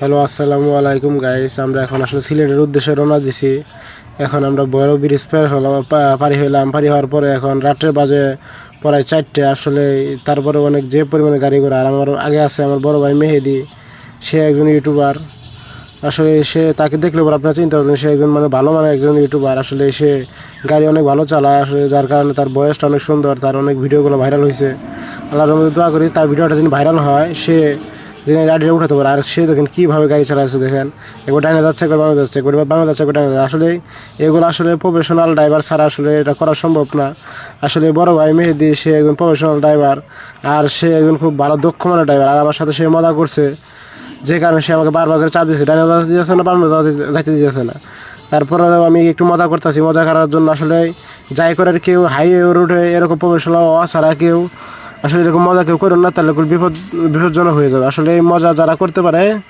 Hello, আসসালামু আলাইকুম guys. আমরা এখন আসলে সিলেটের উদ্দেশ্যে রওনা দিছি। এখন আমরা বড় ব্রিজ পারি হইলাম। পারি হওয়ার পরে এখন রাত্রে বাজে প্রায় 4টে। আসলে তারপরে অনেক যে পরিমাণে গাড়ি ঘোড়া, আর আমার আগে আছে আমার বড় ভাই মেহেদি। সে একজন ইউটিউবার। আসলে তাকে দেখলে পর আপনারা চিন্তা করবেন সে একজন মানে ভালো মানে একজন ইউটিউবার। আসলে সে গাড়ি অনেক ভালো চালায়, আসলে যার কারণে তার বয়সটা অনেক সুন্দর, তার অনেক ভিডিওগুলো ভাইরাল হয়েছে। আল্লাহর মধ্যে দোয়া করি তার ভিডিওটা যদি ভাইরাল হয়, সে গাড়িটা উঠাতে পারে। আর সে দেখেন কীভাবে গাড়ি চালাচ্ছে, দেখেন একবার ডাইনে যাচ্ছে, একবার বামে যাচ্ছে, একবার বামে যাচ্ছে, একবার ডাইনে যাচ্ছে। আসলে এগুলো আসলে প্রফেশনাল ড্রাইভার ছাড়া আসলে এটা করা সম্ভব না। আসলে বড় ভাই মেহেদি সে একজন প্রফেশনাল ড্রাইভার, আর সে একজন খুব ভালো দক্ষ মানের ড্রাইভার। আর আমার সাথে সে মজা করছে, যে কারণে সে আমাকে বারবার করে চাপ দিয়েছে, ডাইনে যাতে দিয়েছে না, বামে যাইতে দিয়েছে না। তারপরে আমি একটু মজা করতেছি, মজা করার জন্য আসলে যাই করে কেউ হাইওয়ে রোডে এরকম প্রফেশনাল হওয়া ছাড়া কেউ আসলে এরকম মজা কেউ করুন না, তাহলে বিপজ্জনক হয়ে যাবে। আসলে এই মজা যারা করতে পারে